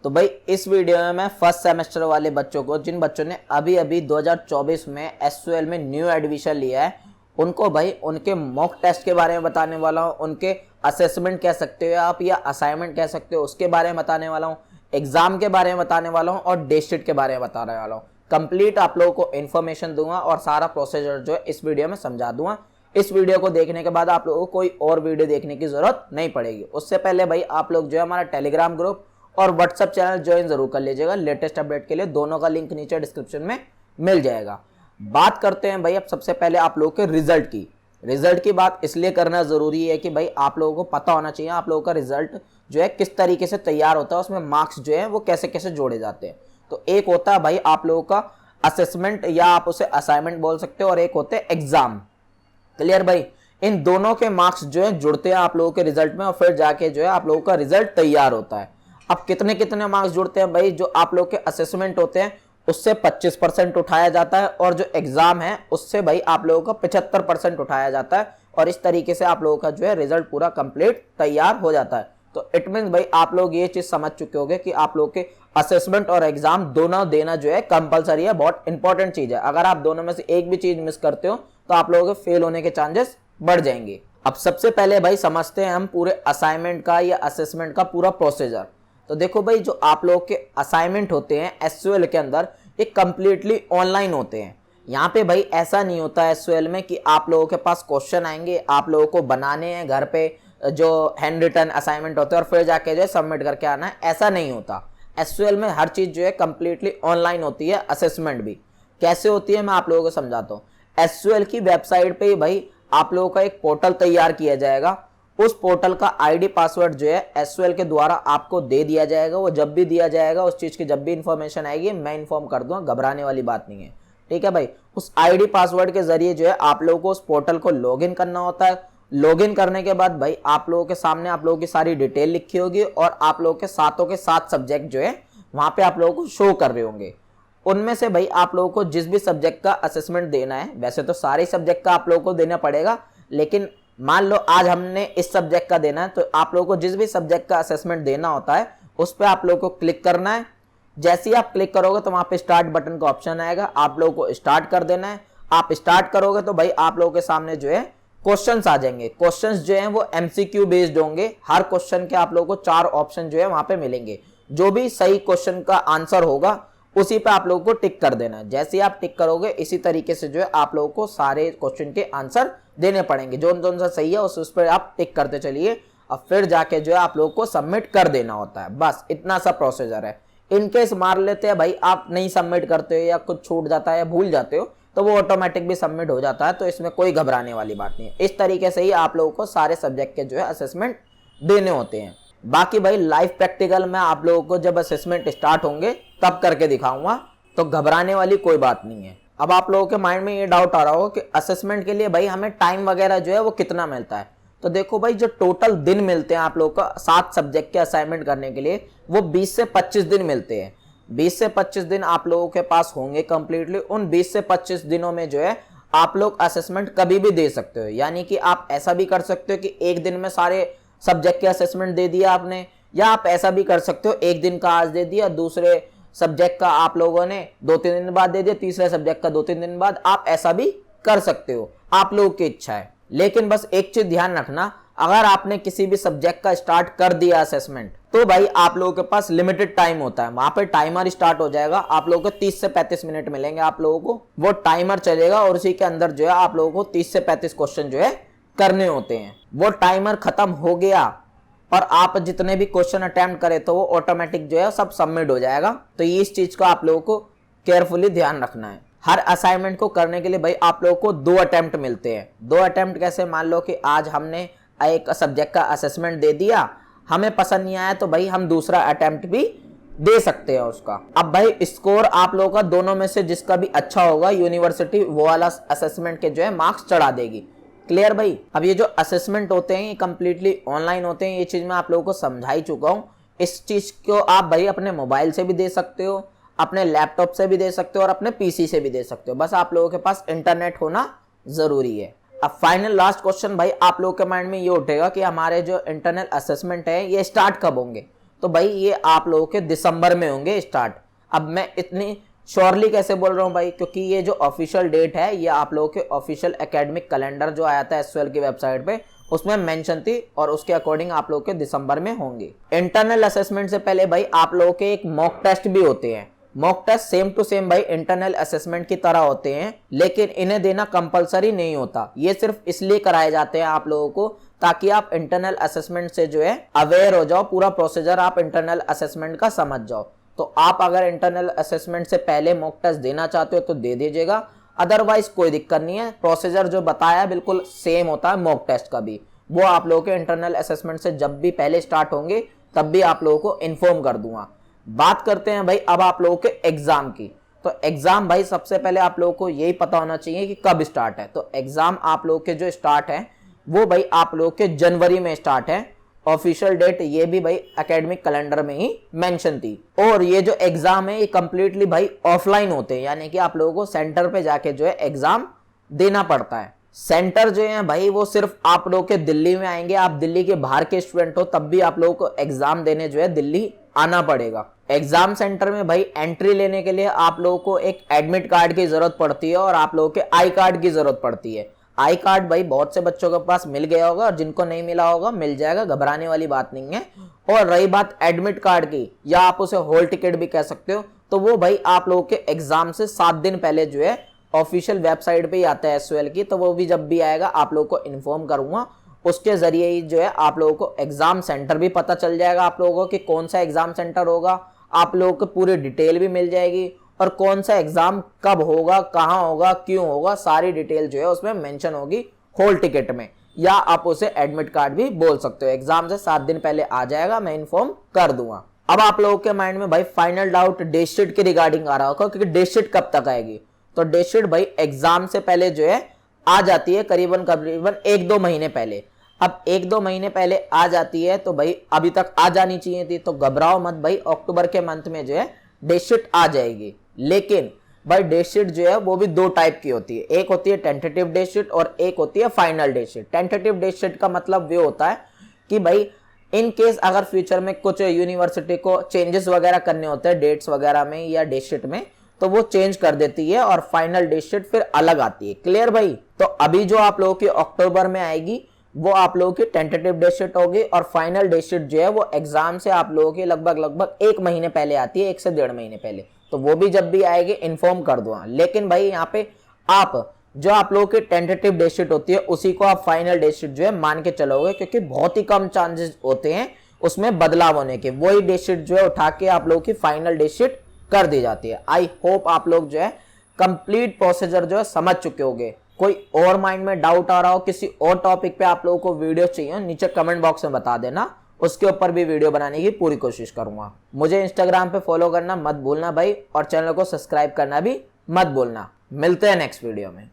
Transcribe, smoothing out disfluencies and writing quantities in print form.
तो भाई इस वीडियो में मैं फर्स्ट सेमेस्टर वाले बच्चों को, जिन बच्चों ने अभी अभी 2024 में एसयूएल में न्यू एडमिशन लिया है, उनको भाई उनके मॉक टेस्ट के बारे में बताने वाला हूँ, उनके असेसमेंट कह सकते हो आप या असाइनमेंट कह सकते हो, उसके बारे में बताने वाला हूँ, एग्जाम के बारे में बताने वाला हूँ और डे शीट के बारे में बताने वाला हूँ। कंप्लीट आप लोगों को इन्फॉर्मेशन दूंगा और सारा प्रोसीजर जो है इस वीडियो में समझा दूंगा। इस वीडियो को देखने के बाद आप लोगों को कोई और वीडियो देखने की जरूरत नहीं पड़ेगी। उससे पहले भाई आप लोग जो है हमारा टेलीग्राम ग्रुप और व्हाट्सएप चैनल ज्वाइन जरूर कर लीजिएगा लेटेस्ट अपडेट के लिए। दोनों का लिंक नीचे डिस्क्रिप्शन में मिल जाएगा। बात करते हैं भाई अब सबसे पहले आप लोगों के रिजल्ट की बात इसलिए करना जरूरी है कि भाई आप लोगों को पता होना चाहिए आप लोगों का रिजल्ट जो है किस तरीके से तैयार होता है, उसमें मार्क्स जो है वो कैसे कैसे जोड़े जाते हैं। तो एक होता है भाई आप लोगों का असेसमेंट या आप उसे असाइनमेंट बोल सकते हो और एक होते हैं एग्जाम। क्लियर भाई, इन दोनों के मार्क्स जो है जुड़ते हैं आप लोगों के रिजल्ट में और फिर जाके जो है आप लोगों का रिजल्ट तैयार होता है। अब कितने कितने मार्क्स जुड़ते हैं भाई, जो आप लोग के असेसमेंट होते हैं उससे 25% उठाया जाता है और जो एग्जाम है उससे भाई आप लोगों का 75% उठाया जाता है और इस तरीके से आप लोगों का जो है रिजल्ट पूरा कंप्लीट तैयार हो जाता है। तो इट मीन भाई आप लोग ये चीज समझ चुके होंगे कि आप लोग के असेसमेंट और एग्जाम दोनों देना जो है कंपलसरी है, बहुत इंपॉर्टेंट चीज है। अगर आप दोनों में से एक भी चीज मिस करते हो तो आप लोगों के फेल होने के चांसेस बढ़ जाएंगे। अब सबसे पहले भाई समझते हैं हम पूरे असाइनमेंट का या असेसमेंट का पूरा प्रोसीजर। तो देखो भाई जो आप लोग के असाइनमेंट होते हैं एसयूएल के अंदर ये कंप्लीटली ऑनलाइन होते हैं। यहाँ पे भाई ऐसा नहीं होता है एसयूएल में कि आप लोगों के पास क्वेश्चन आएंगे, आप लोगों को बनाने हैं घर पे जो हैंड रिटन असाइनमेंट होते हैं और फिर जाके जो है सबमिट करके आना है, ऐसा नहीं होता। एसयूएल में हर चीज जो है कंप्लीटली ऑनलाइन होती है। असेसमेंट भी कैसे होती है मैं आप लोगों को समझाता हूँ। एसयूएल की वेबसाइट पे ही भाई आप लोगों का एक पोर्टल तैयार किया जाएगा। उस पोर्टल का आईडी पासवर्ड जो है एसयूएल के द्वारा आपको दे दिया जाएगा। वो जब भी दिया जाएगा उस चीज की जब भी इंफॉर्मेशन आएगी मैं इन्फॉर्म कर दूंगा, घबराने वाली बात नहीं है, ठीक है भाई। उस आईडी पासवर्ड के जरिए जो है आप लोगों को उस पोर्टल को लॉगिन करना होता है। लॉगिन करने के बाद भाई आप लोगों के सामने आप लोगों की सारी डिटेल लिखी होगी और आप लोगों के सातों के 7 सब्जेक्ट जो है वहां पे आप लोगों को शो कर रहे होंगे। उनमें से भाई आप लोगों को जिस भी सब्जेक्ट का असेसमेंट देना है, वैसे तो सारे सब्जेक्ट का आप लोगों को देना पड़ेगा, लेकिन मान लो आज हमने इस सब्जेक्ट का देना है तो आप लोगों को जिस भी सब्जेक्ट का असेसमेंट देना होता है उस पर आप लोगों को क्लिक करना है। जैसे ही आप क्लिक करोगे तो वहां पे स्टार्ट बटन का ऑप्शन आएगा, आप लोगों को स्टार्ट कर देना है। आप स्टार्ट करोगे तो भाई आप लोगों के सामने जो है क्वेश्चंस आ जाएंगे। क्वेश्चंस जो हैं वो एमसीक्यू बेस्ड होंगे। हर क्वेश्चन के आप लोगों को 4 ऑप्शन जो है वहां पे मिलेंगे। जो भी सही क्वेश्चन का आंसर होगा उसी पे आप लोगों को टिक कर देना है। जैसे ही आप टिक करोगे इसी तरीके से जो है आप लोगों को सारे क्वेश्चन के आंसर देने पड़ेंगे। जो सा सही है उस पर आप टिक करते चलिए और फिर जाके जो है आप लोगों को सबमिट कर देना होता है। बस इतना सा प्रोसीजर है। इनकेस मार लेते हैं भाई आप नहीं सबमिट करते हो या कुछ छूट जाता है या भूल जाते हो तो वो ऑटोमेटिक भी सबमिट हो जाता है, तो इसमें कोई घबराने वाली बात नहीं है। इस तरीके से ही आप लोगों को सारे सब्जेक्ट के जो है असेसमेंट देने होते हैं। बाकी भाई लाइव प्रैक्टिकल में आप लोगों को जब असेसमेंट स्टार्ट होंगे तब करके दिखाऊंगा, तो घबराने वाली कोई बात नहीं है। अब आप लोगों के माइंड में ये डाउट आ रहा हो कि असेसमेंट के लिए भाई हमें टाइम वगैरह जो है वो कितना मिलता है। तो देखो भाई जो टोटल दिन मिलते हैं आप लोगों का 7 सब्जेक्ट के असाइनमेंट करने के लिए वो 20 से 25 दिन मिलते हैं। 20 से 25 दिन आप लोगों के पास होंगे कंप्लीटली। उन 20 से 25 दिनों में जो है आप लोग असेसमेंट कभी भी दे सकते हो। यानी कि आप ऐसा भी कर सकते हो कि एक दिन में सारे सब्जेक्ट के असेसमेंट दे दिया आपने, या आप ऐसा भी कर सकते हो एक दिन का आज दे दिया, दूसरे सब्जेक्ट का आप लोगों ने 2-3 दिन बाद दे दिया, तीसरे सब्जेक्ट का 2-3 दिन बाद। आप ऐसा भी कर सकते हो, आप लोगों की इच्छा है। लेकिन बस एक चीज ध्यान रखना, अगर आपने किसी भी सब्जेक्ट का स्टार्ट कर दिया असेसमेंट तो भाई आप लोगों के पास लिमिटेड टाइम होता है। वहां पे टाइमर स्टार्ट हो जाएगा, आप लोगों को 30 से 35 मिनट मिलेंगे। आप लोगों को वो टाइमर चलेगा और उसी के अंदर जो है आप लोगों को 30 से 35 क्वेश्चन जो है करने होते हैं। वो टाइमर खत्म हो गया और आप जितने भी क्वेश्चन अटेम्प्ट करें तो वो ऑटोमेटिक जो है सब सबमिट हो जाएगा। तो ये इस चीज को आप लोगों को केयरफुली ध्यान रखना है। हर असाइनमेंट को करने के लिए भाई आप लोगों को 2 अटेम्प्ट मिलते हैं। 2 अटेम्प्ट कैसे, मान लो कि आज हमने एक सब्जेक्ट का असेसमेंट दे दिया, हमें पसंद नहीं आया तो भाई हम दूसरा अटेम्प्ट भी दे सकते हैं उसका। अब भाई स्कोर आप लोगों का दोनों में से जिसका भी अच्छा होगा यूनिवर्सिटी वो वाला असेसमेंट के जो है मार्क्स चढ़ा देगी। क्लियर भाई। अब ये जो असेसमेंट होते हैं ये कंप्लीटली ऑनलाइन होते हैं, ये चीज मैं आप लोगों को समझा ही चुका हूँ। इस चीज को आप भाई अपने मोबाइल से भी दे सकते हो, अपने लैपटॉप से भी दे सकते हो और अपने पीसी से भी दे सकते हो। बस आप लोगों के पास इंटरनेट होना जरूरी है। अब फाइनल लास्ट क्वेश्चन भाई आप लोगों के माइंड में ये उठेगा कि हमारे जो इंटरनल असेसमेंट है ये स्टार्ट कब होंगे। तो भाई ये आप लोगों के दिसंबर में होंगे स्टार्ट। अब मैं इतनी श्योरली कैसे बोल रहा हूँ भाई, क्योंकि ये जो ऑफिशियल डेट है ये आप लोगों के ऑफिशियल एकेडमिक कैलेंडर जो आया था एसयूएल की वेबसाइट पे उसमें मेंशन थी, और उसके अकॉर्डिंग आप लोगों के दिसंबर में होंगे। इंटरनल असेसमेंट से पहले भाई आप लोगों के एक मॉक टेस्ट भी होते हैं। Mock test same to same भाई इंटरनल असेसमेंट की तरह होते हैं, लेकिन इन्हें देना कंपलसरी नहीं होता। ये सिर्फ इसलिए कराए जाते हैं आप लोगों को ताकि आप इंटरनल असेसमेंट से जो है अवेयर हो जाओ, पूरा प्रोसीजर आप इंटरनल असेसमेंट का समझ जाओ। तो आप अगर इंटरनल असेसमेंट से पहले मॉक टेस्ट देना चाहते हो तो दे दीजिएगा, अदरवाइज कोई दिक्कत नहीं है। प्रोसीजर जो बताया बिल्कुल सेम होता है मॉक टेस्ट का भी, वो आप लोगों के इंटरनल असेसमेंट से जब भी पहले स्टार्ट होंगे तब भी आप लोगों को इन्फॉर्म कर दूंगा। बात करते हैं भाई अब आप लोगों के एग्जाम की। तो एग्जाम भाई सबसे पहले आप लोगों को यही पता होना चाहिए कि कब स्टार्ट है। तो एग्जाम आप लोगों के जो स्टार्ट है वो भाई आप लोगों के जनवरी में स्टार्ट है। ऑफिशियल डेट ये भी भाई एकेडमिक कैलेंडर में ही मेंशन थी। और ये जो एग्जाम है ये कंप्लीटली भाई ऑफलाइन होते हैं, यानी कि आप लोगों को सेंटर पे जाके जो है एग्जाम देना पड़ता है। सेंटर जो है भाई वो सिर्फ आप लोगों के दिल्ली में आएंगे। आप दिल्ली के बाहर के स्टूडेंट हो तब भी आप लोगों को एग्जाम देने जो है दिल्ली आना पड़ेगा। एग्जाम सेंटर में भाई एंट्री लेने के लिए आप लोगों को एक एडमिट कार्ड की जरूरत पड़ती है और आप लोगों के आई कार्ड की जरूरत पड़ती है। आई कार्ड भाई बहुत से बच्चों के पास मिल गया होगा और जिनको नहीं मिला होगा मिल जाएगा, घबराने वाली बात नहीं है। और रही बात एडमिट कार्ड की, या आप उसे हॉल टिकट भी कह सकते हो, तो वो भाई आप लोगों के एग्जाम से 7 दिन पहले जो है ऑफिशियल वेबसाइट पे ही आता है एसयूएल की। तो वो भी जब भी आएगा आप लोगों को इन्फॉर्म करूंगा, उसके जरिए ही जो है आप लोगों को एग्जाम सेंटर भी पता चल जाएगा आप लोगों को कि कौन सा एग्जाम सेंटर होगा। आप लोगों को पूरी डिटेल भी मिल जाएगी और कौन सा एग्जाम कब होगा, कहाँ होगा, क्यों होगा, सारी डिटेल जो है उसमें मेंशन होगी हॉल टिकट में, या आप उसे एडमिट कार्ड भी बोल सकते हो। एग्जाम से 7 दिन पहले आ जाएगा, मैं इन्फॉर्म कर दूंगा। अब आप लोगों के माइंड में भाई फाइनल डाउट डेट शीट के रिगार्डिंग आ रहा होगा, क्योंकि डेट शीट कब तक आएगी। तो डेट शीट भाई एग्जाम से पहले जो है आ जाती है, करीबन 1-2 महीने पहले। अब 1-2 महीने पहले आ जाती है तो भाई अभी तक आ जानी चाहिए थी, तो घबराओ मत भाई, अक्टूबर के मंथ में जो है डेट शीट आ जाएगी। लेकिन भाई डेट शीट जो है वो भी 2 टाइप की होती है, एक होती है टेंटेटिव डेट शीट और एक होती है final date sheet. Tentative date sheet का मतलब ये होता है कि भाई इन केस अगर फ्यूचर में कुछ यूनिवर्सिटी को चेंजेस वगैरह करने होते हैं डेट्स वगैरह में या डेट शीट में, तो वो चेंज कर देती है और फाइनल डेट शीट फिर अलग आती है। क्लियर भाई। तो अभी जो आप लोगों की अक्टूबर में आएगी वो आप लोगों की टेंटेटिव डेट शीट होगी, और फाइनल डेट शीट जो है वो एग्जाम से आप लोगों की लगभग 1 महीने पहले आती है, 1 से 1.5 महीने पहले। तो वो भी जब भी आएगी इन्फॉर्म कर दूंगा। लेकिन भाई यहाँ पे आप जो आप लोगों की टेंटेटिव डेट शीट होती है उसी को आप फाइनल डेट शीट जो है मान के चलोगे, क्योंकि बहुत ही कम चांसेस होते हैं उसमें बदलाव होने के। वही डेट शीट जो है उठा के आप लोगों की फाइनल डेट शीट कर दी जाती है। आई होप आप लोग जो है कंप्लीट प्रोसीजर जो है समझ चुके होंगे। कोई और माइंड में डाउट आ रहा हो, किसी और टॉपिक पे आप लोगों को वीडियो चाहिए, नीचे कमेंट बॉक्स में बता देना, उसके ऊपर भी वीडियो बनाने की पूरी कोशिश करूंगा। मुझे इंस्टाग्राम पे फॉलो करना मत भूलना भाई, और चैनल को सब्सक्राइब करना भी मत भूलना। मिलते हैं नेक्स्ट वीडियो में।